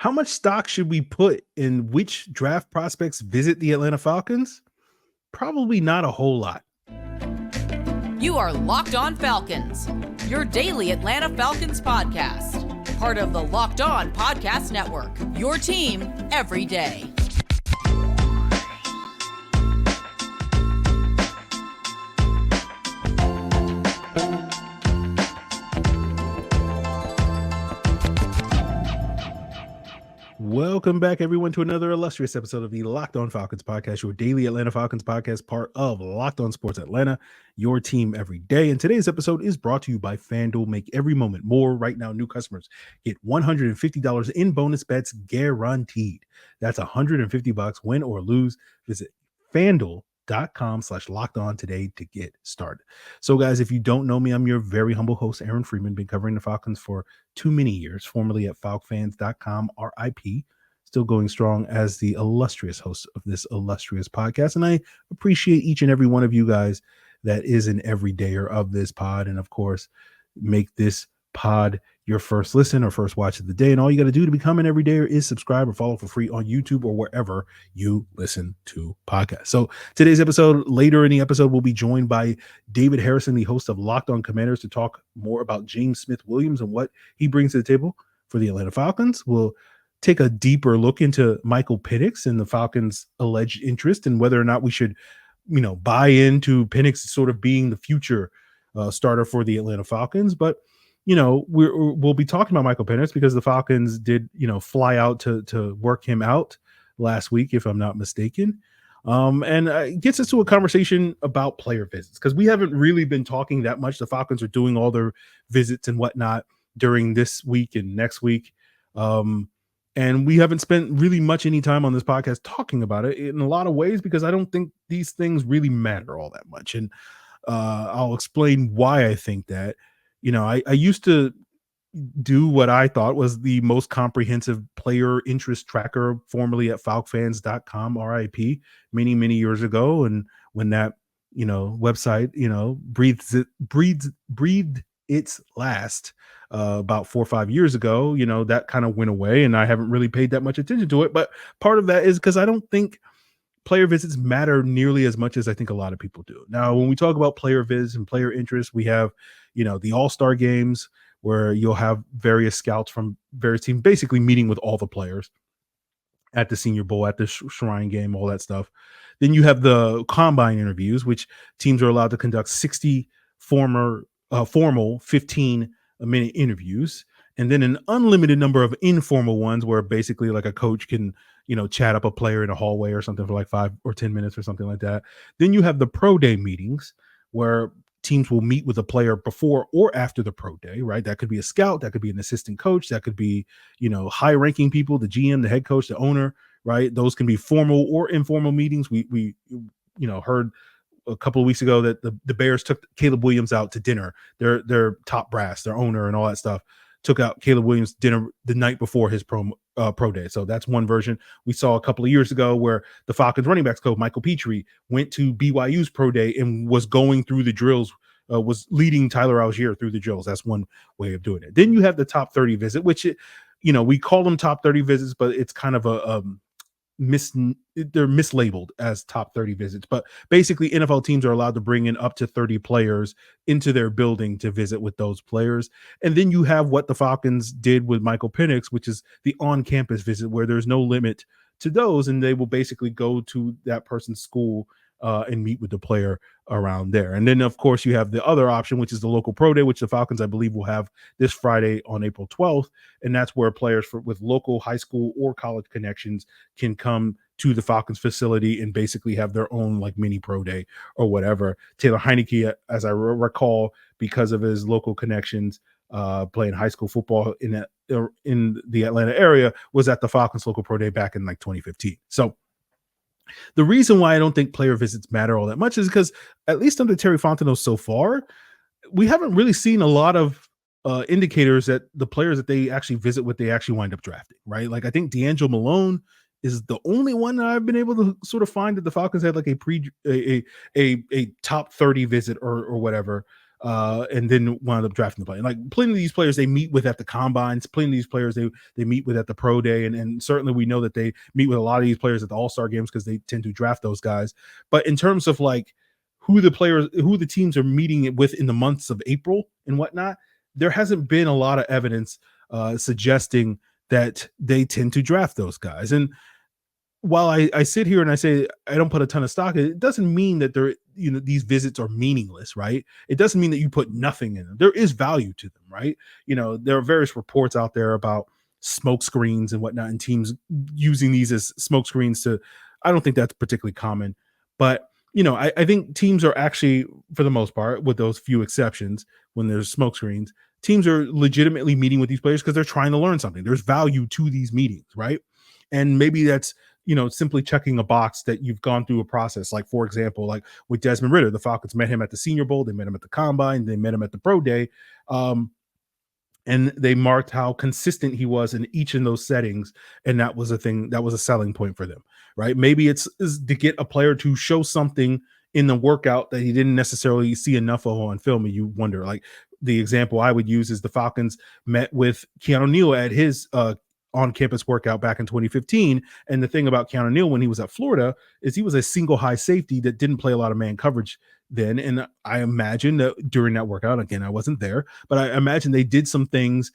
How much stock should we put in which draft prospects visit the Atlanta Falcons? Probably not a whole lot. You are Locked On Falcons, your daily Atlanta Falcons podcast. Part of the Locked On Podcast Network, your team every day. Welcome back, everyone, to another illustrious episode of the Locked On Falcons podcast, your daily Atlanta Falcons podcast, part of LockOn Sports Atlanta, your team every day. And today's episode is brought to you by FanDuel. Make every moment more. Right now, new customers get $150 in bonus bets guaranteed. That's $150 win or lose. Visit FanDuel.com/lockedon today to get started. So, guys, if you don't know me, I'm your very humble host, Aaron Freeman. Been covering the Falcons for too many years, formerly at FalcFans.com, RIP, still going strong as the illustrious host of this illustrious podcast. And I appreciate each and every one of you guys that is an everydayer of this pod. And of course, make this pod your first listen or first watch of the day. And all you got to do to become an everydayer is subscribe or follow for free on YouTube or wherever you listen to podcasts. So today's episode, later in the episode, we'll be joined by David Harrison, the host of Locked On Commanders, to talk more about James Smith-Williams and what he brings to the table for the Atlanta Falcons. We'll take a deeper look into Michael Penix and the Falcons' alleged interest and whether or not we should, buy into Penix sort of being the future starter for the Atlanta Falcons. But we'll be talking about Michael Penix because the Falcons did, fly out to work him out last week, if I'm not mistaken. And it gets us to a conversation about player visits because we haven't really been talking that much. The Falcons are doing all their visits and whatnot during this week and next week. And we haven't spent really much any time on this podcast talking about it in a lot of ways because I don't think these things really matter all that much. And I'll explain why I think that. I used to do what I thought was the most comprehensive player interest tracker, formerly at FalcFans.com, RIP, many, many years ago. And when that, website, breathed its last about 4 or 5 years ago, that kind of went away and I haven't really paid that much attention to it. But part of that is because I don't think player visits matter nearly as much as I think a lot of people do. Now, when we talk about player visits and player interest, we have, the all-star games where you'll have various scouts from various teams basically meeting with all the players at the Senior Bowl, at the Shrine Game, all that stuff. Then you have the combine interviews, which teams are allowed to conduct 60 formal 15-minute interviews, and then an unlimited number of informal ones where basically like a coach can, chat up a player in a hallway or something for like 5 or 10 minutes or something like that. Then you have the pro day meetings where teams will meet with a player before or after the pro day, right? That could be a scout, that could be an assistant coach, that could be, high ranking people, the GM, the head coach, the owner, right? Those can be formal or informal meetings. We heard a couple of weeks ago that the Bears took Caleb Williams out to dinner, their top brass, their owner and all that stuff, took out Caleb Williams dinner the night before his pro day. So that's one version. We saw a couple of years ago where the Falcons running backs coach Michael Petrie went to BYU's pro day and was going through the drills, was leading Tyler Algier through the drills. That's one way of doing it. Then you have the top 30 visit, which, we call them top 30 visits, but it's kind of they're mislabeled as top 30 visits, but basically NFL teams are allowed to bring in up to 30 players into their building to visit with those players. And then you have what the Falcons did with Michael Penix, which is the on-campus visit where there's no limit to those. And they will basically go to that person's school and meet with the player around there. And then, of course, you have the other option, which is the local pro day, which the Falcons, I believe, will have this Friday on April 12th. And that's where players with local high school or college connections can come to the Falcons facility and basically have their own like mini pro day or whatever. Taylor Heineke, as I recall, because of his local connections, playing high school football in the Atlanta area, was at the Falcons local pro day back in like 2015. So the reason why I don't think player visits matter all that much is because, at least under Terry Fontenot so far, we haven't really seen a lot of indicators that the players that they actually visit with, they actually wind up drafting, right? Like I think D'Angelo Malone is the only one that I've been able to sort of find that the Falcons had like a top 30 visit or whatever. and then wound up drafting the player. And like plenty of these players they meet with at the combines, plenty of these players they meet with at the pro day, and certainly we know that they meet with a lot of these players at the All-Star games because they tend to draft those guys. But in terms of like who the teams are meeting with in the months of April and whatnot, there hasn't been a lot of evidence suggesting that they tend to draft those guys. And while I sit here and I say I don't put a ton of stock in it, it doesn't mean that these visits are meaningless, right? It doesn't mean that you put nothing in them. There is value to them, right? There are various reports out there about smoke screens and whatnot, and teams using these as smoke screens to. I don't think that's particularly common, but I think teams are actually, for the most part, with those few exceptions, when there's smoke screens, teams are legitimately meeting with these players because they're trying to learn something. There's value to these meetings, right? And maybe that's simply checking a box that you've gone through a process. Like, for example, like with Desmond Ridder, the Falcons met him at the Senior Bowl, they met him at the Combine, they met him at the Pro Day, and they marked how consistent he was in each of those settings, and that was a selling point for them, right? Maybe it's to get a player to show something in the workout that he didn't necessarily see enough of on film, and you wonder, like the example I would use is the Falcons met with Keanu Neal at his on-campus workout back in 2015. And the thing about Keanu Neal when he was at Florida is he was a single high safety that didn't play a lot of man coverage then. And I imagine that during that workout, again, I wasn't there, but I imagine they did some things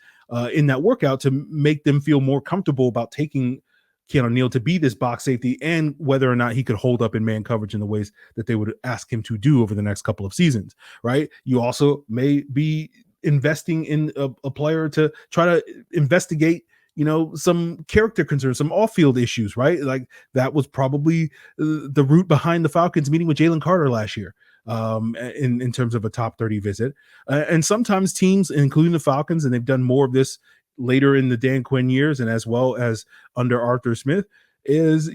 in that workout to make them feel more comfortable about taking Keanu Neal to be this box safety and whether or not he could hold up in man coverage in the ways that they would ask him to do over the next couple of seasons, right? You also may be investing in a player to try to investigate some character concerns, some off-field issues, right? Like that was probably the root behind the Falcons meeting with Jalen Carter last year in terms of a top 30 visit. And sometimes teams, including the Falcons, and they've done more of this later in the Dan Quinn years and as well as under Arthur Smith, is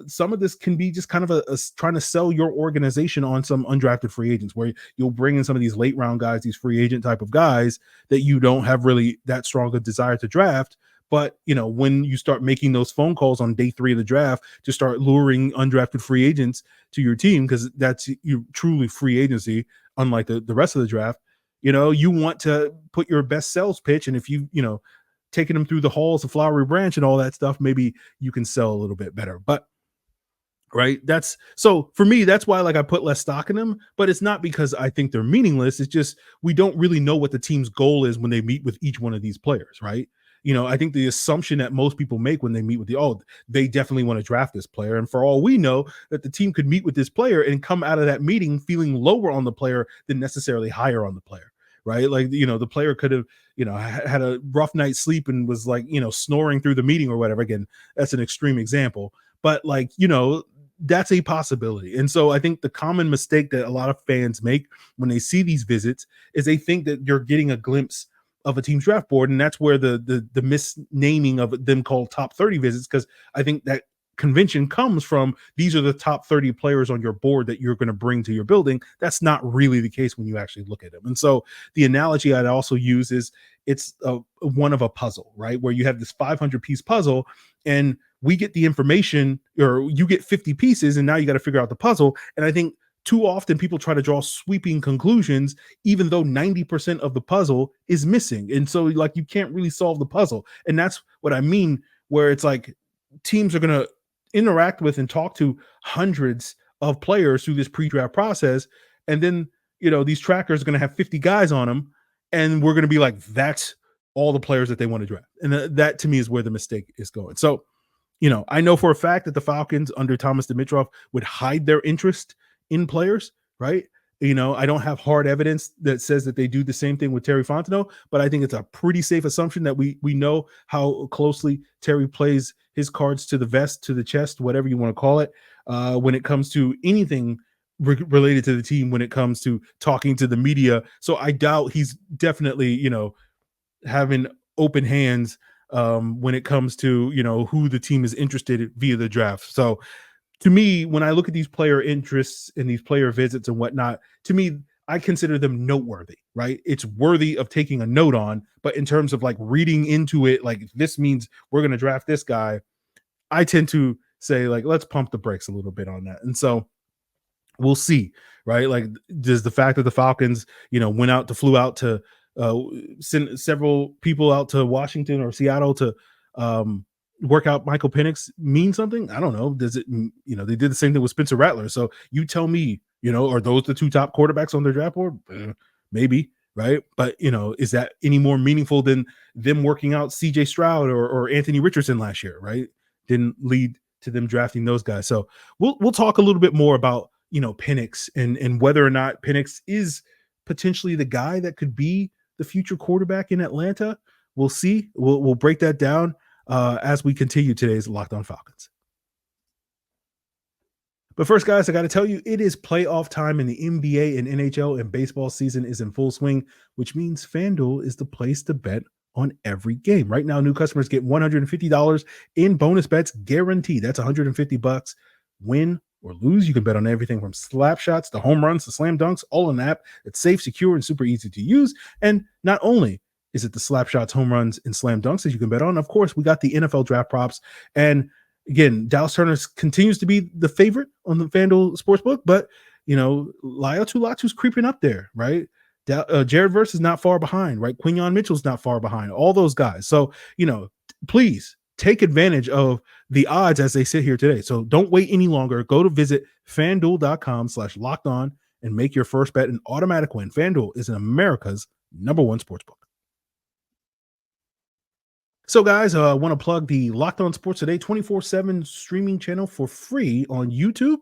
some of this can be just kind of a trying to sell your organization on some undrafted free agents, where you'll bring in some of these late round guys, these free agent type of guys that you don't have really that strong a desire to draft. But, when you start making those phone calls on day 3 of the draft to start luring undrafted free agents to your team, because that's you truly free agency, unlike the rest of the draft, you want to put your best sales pitch. And if taking them through the halls of Flowery Branch and all that stuff, maybe you can sell a little bit better. But right, so for me, that's why I put less stock in them. But it's not because I think they're meaningless. It's just we don't really know what the team's goal is when they meet with each one of these players, right? I think the assumption that most people make when they meet with they definitely want to draft this player. And for all we know, that the team could meet with this player and come out of that meeting feeling lower on the player than necessarily higher on the player, right? Like, the player could have, had a rough night's sleep and was snoring through the meeting or whatever. Again, that's an extreme example, but that's a possibility. And so I think the common mistake that a lot of fans make when they see these visits is they think that you're getting a glimpse of a team's draft board, and that's where the misnaming of them called top 30 visits, because I think that convention comes from these are the top 30 players on your board that you're going to bring to your building. That's not really the case when you actually look at them. And so the analogy I'd also use is it's one of a puzzle, right? Where you have this 500-piece puzzle, and we get the information, or you get 50 pieces, and now you got to figure out the puzzle. And I think too often people try to draw sweeping conclusions, even though 90% of the puzzle is missing. And so you can't really solve the puzzle. And that's what I mean, where it's like teams are going to interact with and talk to hundreds of players through this pre-draft process. And then, these trackers are going to have 50 guys on them. And we're going to be like, that's all the players that they want to draft. And that to me is where the mistake is going. So, I know for a fact that the Falcons under Thomas Dimitroff would hide their interest in players, right? I don't have hard evidence that says that they do the same thing with Terry Fontenot, but I think it's a pretty safe assumption that we know how closely Terry plays his cards to the vest, to the chest, whatever you want to call it, when it comes to anything related to the team, when it comes to talking to the media. So I doubt he's definitely, having open hands when it comes to, who the team is interested in via the draft. So to me, when I look at these player interests and these player visits and whatnot, to me, I consider them noteworthy, right? It's worthy of taking a note on, but in terms of reading into it, this means we're going to draft this guy, I tend to say let's pump the brakes a little bit on that. And so We'll see, right? Like, does the fact that the Falcons, flew out to send several people out to Washington or Seattle to um, work out Michael Penix mean something? I don't know. Does it, they did the same thing with Spencer Rattler. So you tell me, are those the two top quarterbacks on their draft board? Maybe, right? But, is that any more meaningful than them working out CJ Stroud or Anthony Richardson last year, right? Didn't lead to them drafting those guys. So we'll talk a little bit more about, Penix and whether or not Penix is potentially the guy that could be the future quarterback in Atlanta. We'll see. We'll break that down as we continue today's Locked On Falcons. But first, guys, I got to tell you, it is playoff time in the NBA and NHL, and baseball season is in full swing, which means FanDuel is the place to bet on every game. Right now, new customers get $150 in bonus bets guaranteed. That's $150. Win or lose, you can bet on everything from slap shots to home runs to slam dunks, all in the app. It's safe, secure, and super easy to use. And not only is it the slap shots, home runs, and slam dunks that you can bet on, of course, we got the NFL draft props. And again, Dallas Turner continues to be the favorite on the FanDuel Sportsbook, but, Laiatu creeping up there, right? Jared Verse is not far behind, right? Quinyon Mitchell's not far behind, all those guys. So, please take advantage of the odds as they sit here today. So don't wait any longer. Go to visit FanDuel.com/lockedon and make your first bet an automatic win. FanDuel is America's #1 sportsbook. So, guys, I want to plug the Locked On Sports Today 24/7 streaming channel for free on YouTube,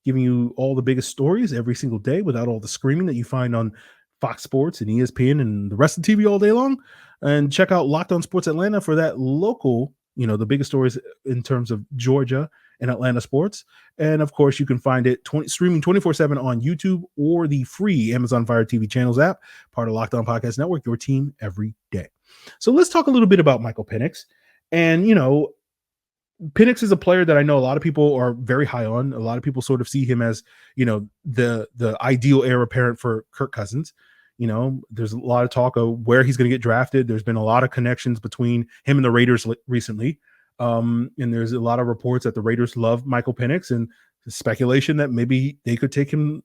giving you all the biggest stories every single day without all the screaming that you find on Fox Sports and ESPN and the rest of the TV all day long. And check out Locked On Sports Atlanta for that local, the biggest stories in terms of Georgia and Atlanta sports. And of course, you can find it streaming 24/7 on YouTube or the free Amazon Fire TV channels app, part of Locked On Podcast Network, your team every day. So let's talk a little bit about Michael Penix. And, Penix is a player that I know a lot of people are very high on. A lot of people sort of see him as, the ideal heir apparent for Kirk Cousins. There's a lot of talk of where he's going to get drafted. There's been a lot of connections between him and the Raiders recently. And there's a lot of reports that the Raiders love Michael Penix, and speculation that maybe they could take him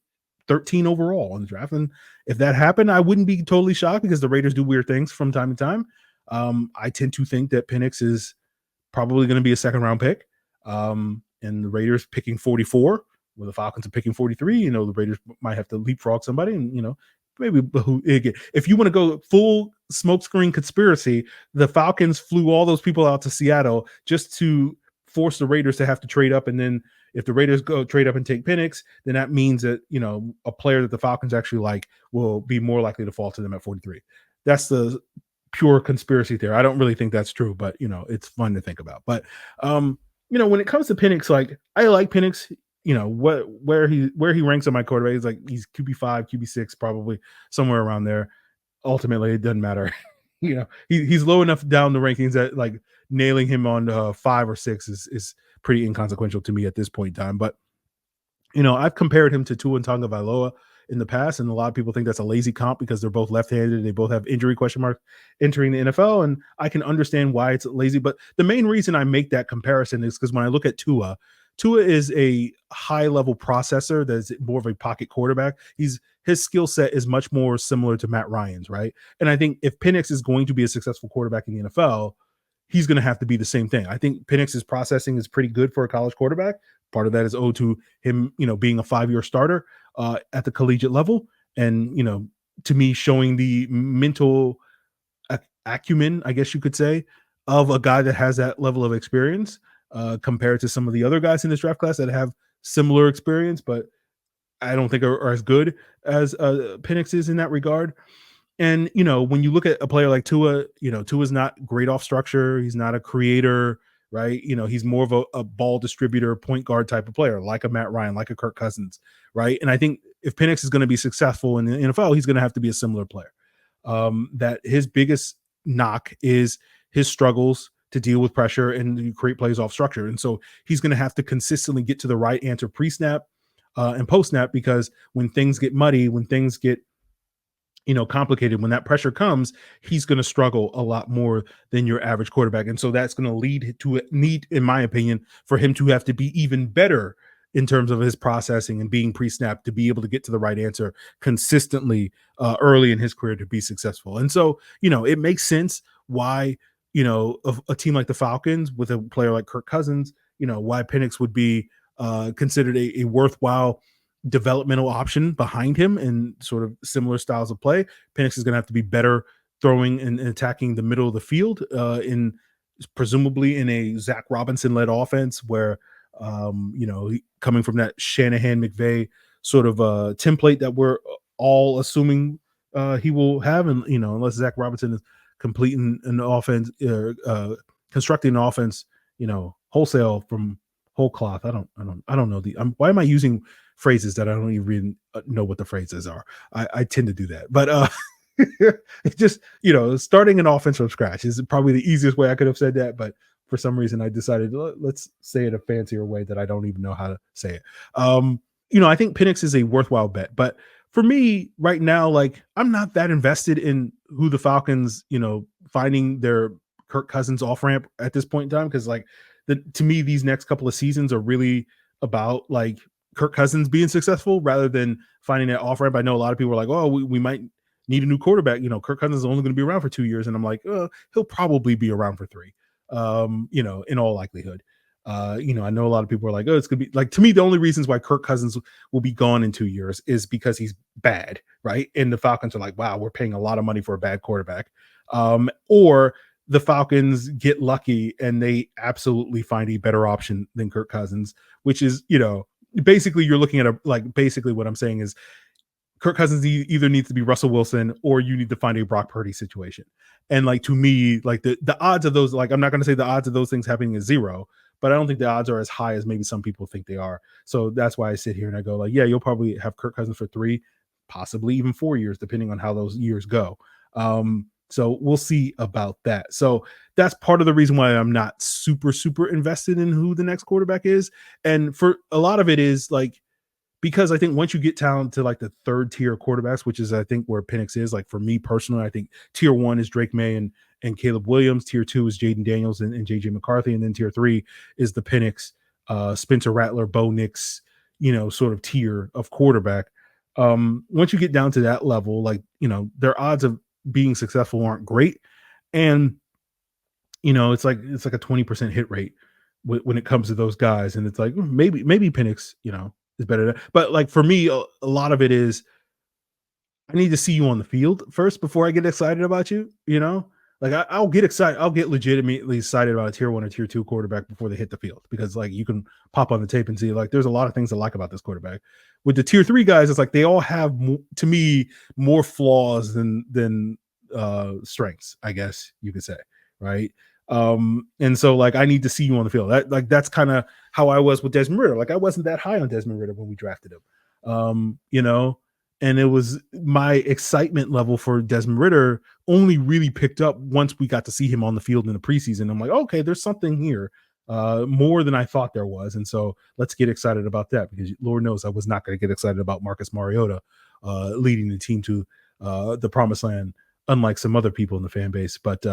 13 overall in the draft. And if that happened, I wouldn't be totally shocked because the Raiders do weird things from time to time. I tend to think that Penix is probably going to be a second round pick. And the Raiders picking 44, where the Falcons are picking 43. The Raiders might have to leapfrog somebody, and maybe if you want to go full smokescreen conspiracy, the Falcons flew all those people out to Seattle just to force the Raiders to have to trade up. And then if the Raiders go trade up and take Penix, then that means that, a player that the Falcons actually like will be more likely to fall to them at 43. That's the pure conspiracy theory. I don't really think that's true, but, it's fun to think about. But, when it comes to Penix, like, I like Penix. Where he ranks on my quarterback is like he's QB5, QB6, probably somewhere around there. Ultimately, it doesn't matter. He's low enough down the rankings that like nailing him on 5 or 6 is pretty inconsequential to me at this point in time. But I've compared him to Tua Tagovailoa in the past, and a lot of people think that's a lazy comp because they're both left-handed. They both have injury question marks entering the NFL, and I can understand why it's lazy. But the main reason I make that comparison is because when I look at Tua is a high-level processor that's more of a pocket quarterback. His skill set is much more similar to Matt Ryan's, right? And I think if Penix is going to be a successful quarterback in the NFL, he's going to have to be the same thing. I think Penix's processing is pretty good for a college quarterback. Part of that is owed to him, being a 5-year starter at the collegiate level. And, to me, showing the mental acumen, I guess you could say, of a guy that has that level of experience. Compared to some of the other guys in this draft class that have similar experience, but I don't think are as good as Penix is in that regard. And, when you look at a player like Tua, Tua's not great off structure. He's not a creator, right? He's more of a ball distributor, point guard type of player, like a Matt Ryan, like a Kirk Cousins, right? And I think if Penix is going to be successful in the NFL, he's going to have to be a similar player. That his biggest knock is his struggles to deal with pressure and create plays off structure. And so he's going to have to consistently get to the right answer pre-snap and post-snap, because when things get muddy, when things get, complicated, when that pressure comes, he's going to struggle a lot more than your average quarterback. And so that's going to lead to a need, in my opinion, for him to have to be even better in terms of his processing and being pre-snap to be able to get to the right answer consistently early in his career to be successful. And so, it makes sense why, a team like the Falcons with a player like Kirk Cousins, why Penix would be considered a worthwhile developmental option behind him in sort of similar styles of play. Penix is going to have to be better throwing and attacking the middle of the field in presumably in a Zach Robinson-led offense where, coming from that Shanahan-McVay sort of template that we're all assuming he will have. And, unless Zach Robinson is completing an offense, constructing an offense, wholesale from whole cloth. I don't know why am I using phrases that I don't even know what the phrases are? I tend to do that, but it's just, starting an offense from scratch is probably the easiest way I could have said that. But for some reason I decided let's say it a fancier way that I don't even know how to say it. I think Penix is a worthwhile bet, but for me right now, like I'm not that invested in who the Falcons, finding their Kirk Cousins off ramp at this point in time. Cause like to me, these next couple of seasons are really about like Kirk Cousins being successful rather than finding that off ramp. I know a lot of people are like, oh, we might need a new quarterback. Kirk Cousins is only going to be around for 2 years. And I'm like, he'll probably be around for 3, in all likelihood. I know a lot of people are like, oh, it's going to be like, to me, the only reasons why Kirk Cousins will be gone in 2 years is because he's bad. Right. And the Falcons are like, wow, we're paying a lot of money for a bad quarterback. Or the Falcons get lucky and they absolutely find a better option than Kirk Cousins, which is, basically you're looking at basically what I'm saying is Kirk Cousins either needs to be Russell Wilson or you need to find a Brock Purdy situation. And like, to me, like the odds of those, like, I'm not going to say the odds of those things happening is 0, but I don't think the odds are as high as maybe some people think they are. So that's why I sit here and I go like, yeah, you'll probably have Kirk Cousins for 3, possibly even 4 years, depending on how those years go. So we'll see about that. So that's part of the reason why I'm not super, super invested in who the next quarterback is. And for a lot of it is like, because I think once you get down to like the third tier quarterbacks, which is I think where Penix is, like for me personally, I think tier 1 is Drake May and Caleb Williams. Tier 2 is Jaden Daniels and JJ McCarthy. And then tier 3 is the Penix, Spencer Rattler, Bo Nix, sort of tier of quarterback. Once you get down to that level, like, their odds of being successful aren't great. And, it's like a 20% hit rate when it comes to those guys. And it's like, maybe Penix, is better. But like for me, a lot of it is I need to see you on the field first before I get excited about you. Like I'll get excited. I'll get legitimately excited about a tier 1 or tier 2 quarterback before they hit the field, because like you can pop on the tape and see like there's a lot of things I like about this quarterback. With the tier 3 guys, it's like they all have to me more flaws than strengths, I guess you could say, right? And so like I need to see you on the field. That's kind of how I was with Desmond Ridder. Like I wasn't that high on Desmond Ridder when we drafted him. And it was my excitement level for Desmond Ridder only really picked up once we got to see him on the field in the preseason. I'm like, okay, there's something here, more than I thought there was. And so let's get excited about that, because Lord knows I was not going to get excited about Marcus Mariota leading the team to the promised land, unlike some other people in the fan base. But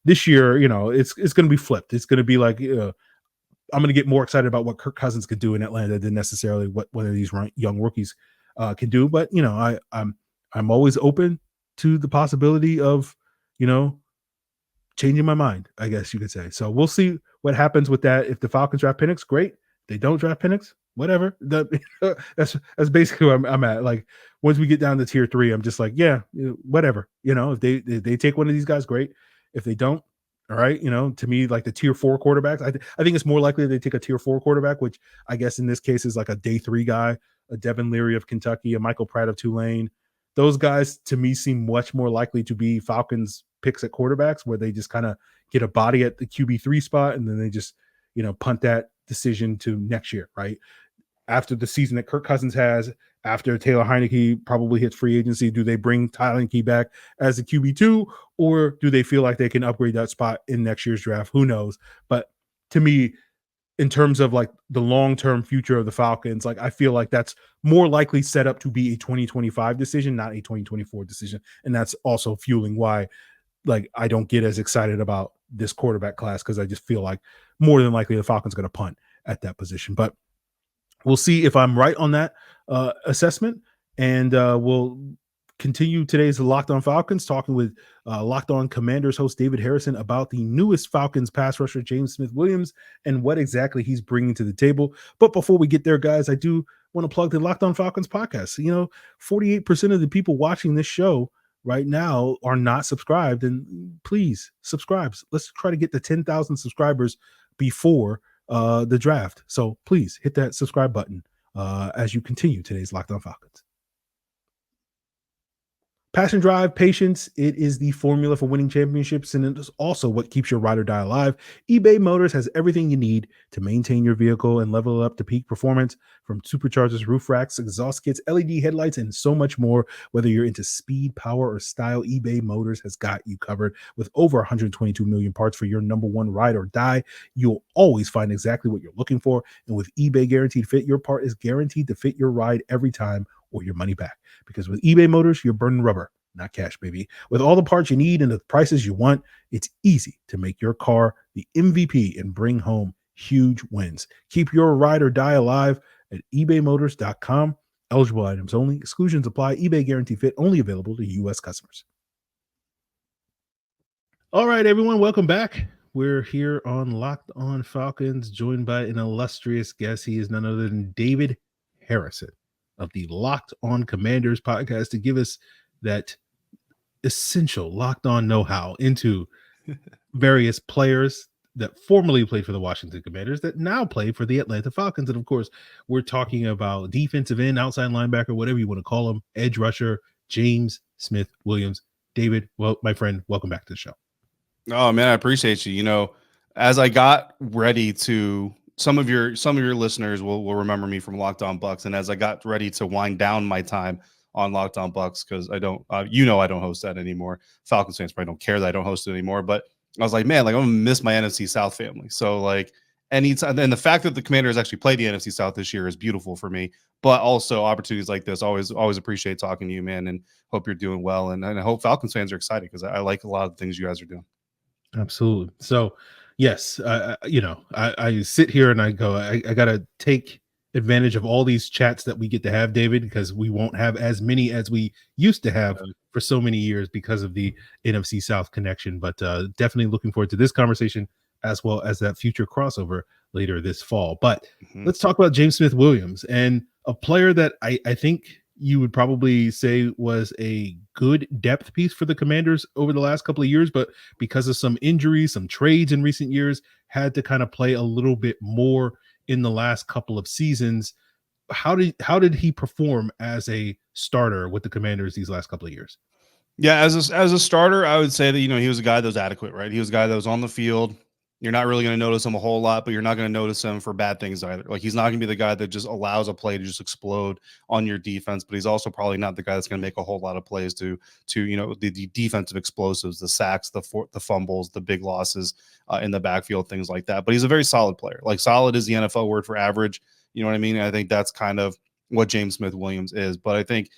this year, it's going to be flipped. It's going to be like, I'm going to get more excited about what Kirk Cousins could do in Atlanta than necessarily what one of these young rookies can do. But, I'm always open to the possibility of, changing my mind, I guess you could say. So we'll see what happens with that. If the Falcons draft Penix, great. If they don't draft Penix, whatever. That's basically where I'm at. Like once we get down to tier 3, I'm just like, yeah, whatever. If they take one of these guys, great. If they don't, all right. To me, like the tier 4 quarterbacks, I think it's more likely they take a tier 4 quarterback, which I guess in this case is like a day 3 guy, a Devin Leary of Kentucky, a Michael Pratt of Tulane. Those guys to me seem much more likely to be Falcons picks at quarterbacks, where they just kind of get a body at the QB3 spot and then they just, punt that decision to next year, right? After the season that Kirk Cousins has, after Taylor Heineke probably hits free agency, do they bring Tyler Heineke back as the QB2, or do they feel like they can upgrade that spot in next year's draft? Who knows? But to me, in terms of like the long-term future of the Falcons, like I feel like that's more likely set up to be a 2025 decision, not a 2024 decision. And that's also fueling why like I don't get as excited about this quarterback class, because I just feel like more than likely the Falcons going to punt at that position. But we'll see if I'm right on that assessment, and we'll continue today's Locked On Falcons, talking with Locked On Commanders host David Harrison about the newest Falcons pass rusher, James Smith-Williams, and what exactly he's bringing to the table. But before we get there, guys, I do want to plug the Locked On Falcons podcast. 48% of the people watching this show right now are not subscribed, and please subscribe. Let's try to get to 10,000 subscribers before the draft. So please hit that subscribe button as you continue today's Locked On Falcons. Passion, drive, patience, it is the formula for winning championships, and it is also what keeps your ride or die alive. eBay Motors has everything you need to maintain your vehicle and level it up to peak performance, from superchargers, roof racks, exhaust kits, LED headlights, and so much more. Whether you're into speed, power, or style, eBay Motors has got you covered. With over 122 million parts for your number one ride or die, you'll always find exactly what you're looking for. And with eBay Guaranteed Fit, your part is guaranteed to fit your ride every time, or your money back. Because with eBay Motors, you're burning rubber, not cash, baby. With all the parts you need and the prices you want, it's easy to make your car the MVP and bring home huge wins. Keep your ride or die alive at ebaymotors.com. Eligible items only. Exclusions apply. eBay Guarantee Fit only available to U.S. customers. All right, everyone, welcome back. We're here on Locked On Falcons, joined by an illustrious guest. He is none other than David Harrison of the Locked On Commanders podcast, to give us that essential Locked On know-how into various players that formerly played for the Washington Commanders that now play for the Atlanta Falcons. And of course, we're talking about defensive end, outside linebacker, whatever you want to call him, edge rusher, James Smith-Williams. David, well, my friend, welcome back to the show. Oh man, I appreciate you. As I got ready to, some of your listeners will remember me from Locked On Bucks, and as I got ready to wind down my time on Locked On Bucks, because I don't host that anymore. Falcons fans probably don't care that I don't host it anymore, but I was like, man, I'm gonna miss my NFC South family. So anytime, and the fact that the Commanders actually played the NFC South this year is beautiful for me. But also opportunities like this, always appreciate talking to you, man, and hope you're doing well. And I hope Falcons fans are excited, because I like a lot of the things you guys are doing. Absolutely. So yes, I sit here and I go, I got to take advantage of all these chats that we get to have, David, because we won't have as many as we used to have for so many years because of the NFC South connection. But definitely looking forward to this conversation, as well as that future crossover later this fall. But let's talk about James Smith-Williams, and a player that I think you would probably say was a good depth piece for the Commanders over the last couple of years, but because of some injuries, some trades in recent years, had to kind of play a little bit more in the last couple of seasons. How did he perform as a starter with the Commanders these last couple of years? Yeah, as a starter, I would say that, he was a guy that was adequate, right? He was a guy that was on the field. You're not really going to notice him a whole lot, but you're not going to notice him for bad things either. Like, he's not going to be the guy that just allows a play to just explode on your defense, but he's also probably not the guy that's going to make a whole lot of plays to the defensive explosives, the sacks, the fumbles, the big losses in the backfield, things like that. But he's a very solid player. Like, solid is the NFL word for average. You know what I mean? I think that's kind of what James Smith-Williams is. But I think,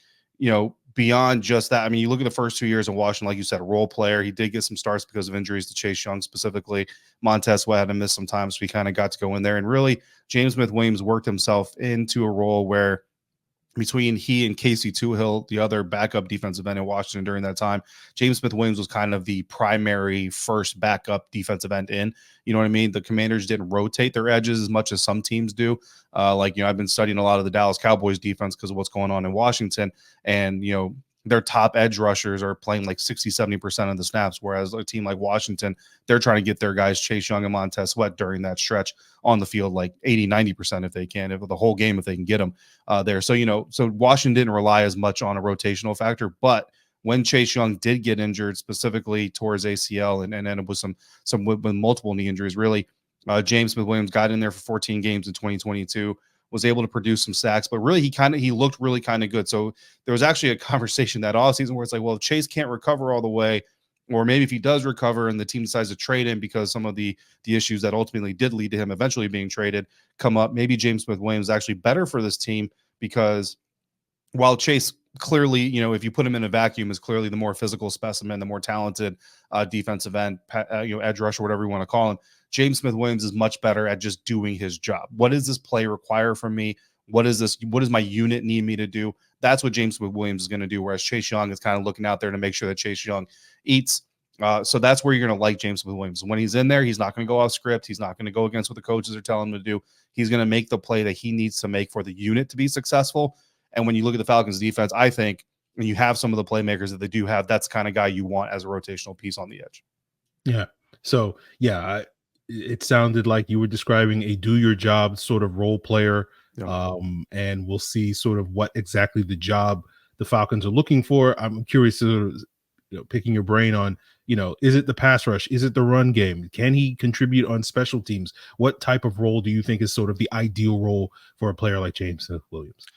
beyond just that, I mean, you look at the first 2 years in Washington, like you said, a role player. He did get some starts because of injuries to Chase Young specifically. Montez Sweat had to miss some time, so he kind of got to go in there. And really, James Smith-Williams worked himself into a role where, between he and Casey Tuhill, the other backup defensive end in Washington during that time, James Smith-Williams was kind of the primary first backup defensive end in. You know what I mean? The Commanders didn't rotate their edges as much as some teams do. I've been studying a lot of the Dallas Cowboys defense because of what's going on in Washington. And, their top edge rushers are playing like 60-70% of the snaps, whereas a team like Washington, they're trying to get their guys Chase Young and Montez Sweat during that stretch on the field like 80-90% if they can, if the whole game if they can get them there. So so Washington didn't rely as much on a rotational factor, but when Chase Young did get injured, specifically towards ACL and ended with some with multiple knee injuries, really, James Smith-Williams got in there for 14 games in 2022. Was able to produce some sacks, but really he looked really kind of good. So there was actually a conversation that offseason where it's like, well, if Chase can't recover all the way, or maybe if he does recover and the team decides to trade him because some of the issues that ultimately did lead to him eventually being traded come up, maybe James Smith-Williams is actually better for this team, because while Chase clearly, if you put him in a vacuum, is clearly the more physical specimen, the more talented defensive end, edge rusher, whatever you want to call him, James Smith-Williams is much better at just doing his job. What does this play require from me? What is this? What does my unit need me to do? That's what James Williams is going to do. Whereas Chase Young is kind of looking out there to make sure that Chase Young eats. So that's where you're going to like James Williams. When he's in there, he's not going to go off script. He's not going to go against what the coaches are telling him to do. He's going to make the play that he needs to make for the unit to be successful. And when you look at the Falcons defense, I think when you have some of the playmakers that they do have, that's the kind of guy you want as a rotational piece on the edge. Yeah. So, yeah, it sounded like you were describing a do your job sort of role player. Yeah. And we'll see sort of what exactly the job the Falcons are looking for. I'm curious to, picking your brain on, is it the pass rush? Is it the run game? Can he contribute on special teams? What type of role do you think is sort of the ideal role for a player like James Smith Williams?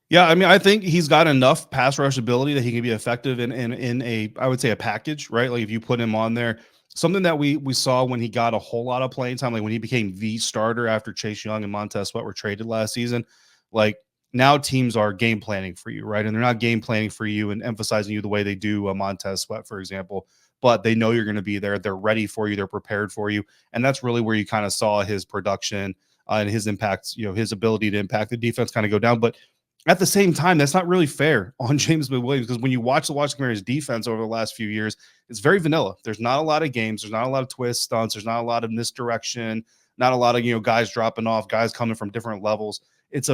Yeah, I mean, I think he's got enough pass rush ability that he can be effective in a, I would say, a package, right? Like if you put him on there, something that we saw when he got a whole lot of playing time, like when he became the starter after Chase Young and Montez Sweat were traded last season, like now teams are game planning for you, right? And they're not game planning for you and emphasizing you the way they do Montez Sweat, for example, but they know you're going to be there. They're ready for you. They're prepared for you. And that's really where you kind of saw his production and his impact, his ability to impact the defense kind of go down. But at the same time, that's not really fair on James Williams, because when you watch the Washington Commanders defense over the last few years, it's very vanilla. There's not a lot of games. There's not a lot of twists, stunts. There's not a lot of misdirection, not a lot of, guys dropping off, guys coming from different levels. It's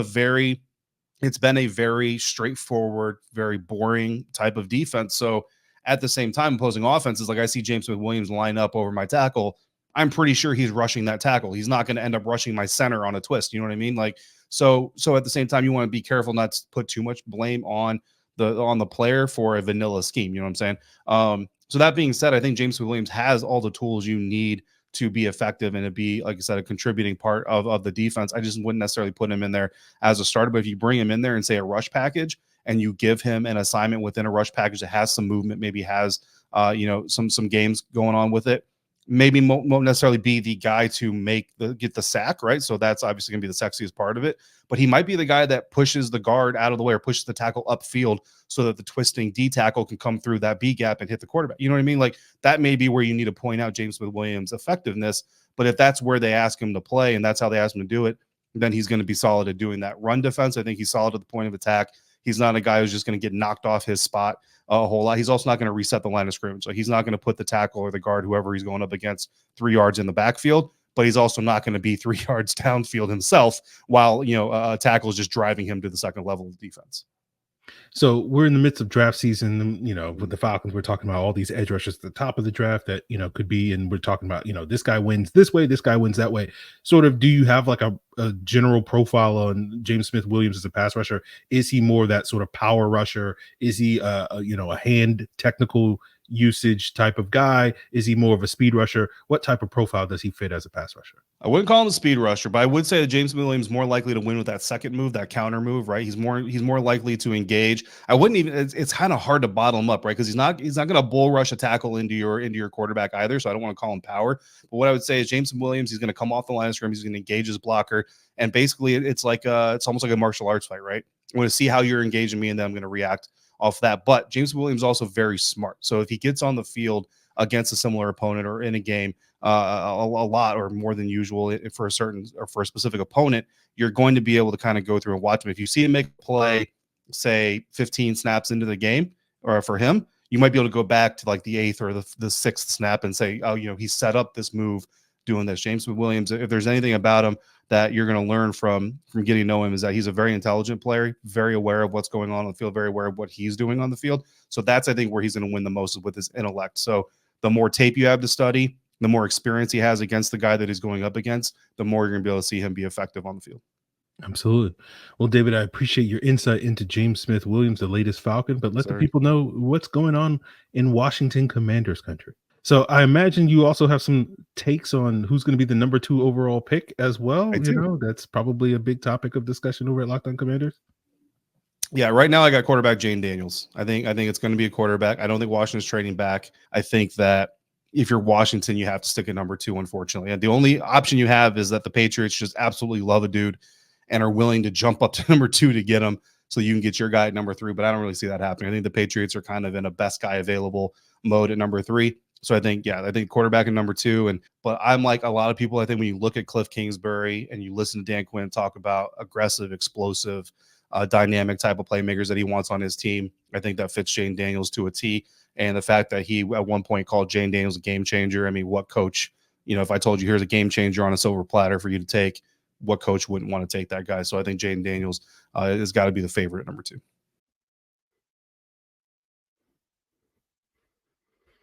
been a very straightforward, very boring type of defense. So at the same time, opposing offenses, like I see James Williams line up over my tackle, I'm pretty sure he's rushing that tackle. He's not going to end up rushing my center on a twist. You know what I mean? Like, so at the same time, you want to be careful not to put too much blame on the player for a vanilla scheme. You know what I'm saying? So that being said, I think James Williams has all the tools you need to be effective and to be, like I said, a contributing part of the defense. I just wouldn't necessarily put him in there as a starter, but if you bring him in there and say a rush package and you give him an assignment within a rush package that has some movement, maybe has, some games going on with it, maybe won't necessarily be the guy to get the sack, right? So that's obviously going to be the sexiest part of it. But he might be the guy that pushes the guard out of the way or pushes the tackle upfield so that the twisting D tackle can come through that B gap and hit the quarterback. You know what I mean? Like that may be where you need to point out James Williams' effectiveness. But if that's where they ask him to play and that's how they ask him to do it, then he's going to be solid at doing that. Run defense, I think he's solid at the point of attack. He's not a guy who's just going to get knocked off his spot a whole lot. He's also not going to reset the line of scrimmage. So he's not going to put the tackle or the guard, whoever he's going up against, 3 yards in the backfield, but he's also not going to be 3 yards downfield himself while, a tackle is just driving him to the second level of defense. So we're in the midst of draft season, with the Falcons, we're talking about all these edge rushers at the top of the draft that, could be, and we're talking about, this guy wins this way, this guy wins that way. Sort of, do you have like a general profile on James Smith Williams as a pass rusher? Is he more that sort of power rusher? Is he, a hand technical usage type of guy? Is he more of a speed rusher? What type of profile does he fit as a pass rusher? I wouldn't call him a speed rusher, but I would say that James Williams is more likely to win with that second move, that counter move, right? He's more likely to engage. I wouldn't even. It's kind of hard to bottle him up, right? Because he's not going to bull rush a tackle into your quarterback either. So I don't want to call him power. But what I would say is James Williams, he's going to come off the line of scrimmage, he's going to engage his blocker, and basically it's almost like a martial arts fight, right? I'm going to see how you're engaging me, and then I'm going to react off that. But James Williams is also very smart. So if he gets on the field against a similar opponent or in a game a lot or more than usual for a specific opponent, you're going to be able to kind of go through and watch him. If you see him make a play, say 15 snaps into the game, or for him, you might be able to go back to like the 8th or the 6th snap and say, oh, he set up this move doing this. James Williams, if there's anything about him that you're going to learn from getting to know him, is that he's a very intelligent player, very aware of what's going on the field, very aware of what he's doing on the field. So that's, I think, where he's going to win the most, is with his intellect. So the more tape you have to study, the more experience he has against the guy that he's going up against, the more you're going to be able to see him be effective on the field. Absolutely. Well, David, I appreciate your insight into James Smith Williams, the latest Falcon, but let the people know what's going on in Washington Commanders country. So I imagine you also have some takes on who's going to be the number 2 overall pick as well. That's probably a big topic of discussion over at Locked On Commanders. Yeah, right now I got quarterback Jane Daniels. I think it's going to be a quarterback. I don't think Washington's trading back. I think that if you're Washington, you have to stick at number 2, unfortunately. And the only option you have is that the Patriots just absolutely love a dude and are willing to jump up to number 2 to get him so you can get your guy at number 3. But I don't really see that happening. I think the Patriots are kind of in a best guy available mode at number 3. So I think quarterback in number 2. But I'm like a lot of people. I think when you look at Cliff Kingsbury and you listen to Dan Quinn talk about aggressive, explosive, dynamic type of playmakers that he wants on his team, I think that fits Jane Daniels to a T. And the fact that he at one point called Jane Daniels a game changer. I mean, what coach, if I told you here's a game changer on a silver platter for you to take, what coach wouldn't want to take that guy? So I think Jane Daniels has got to be the favorite at number 2.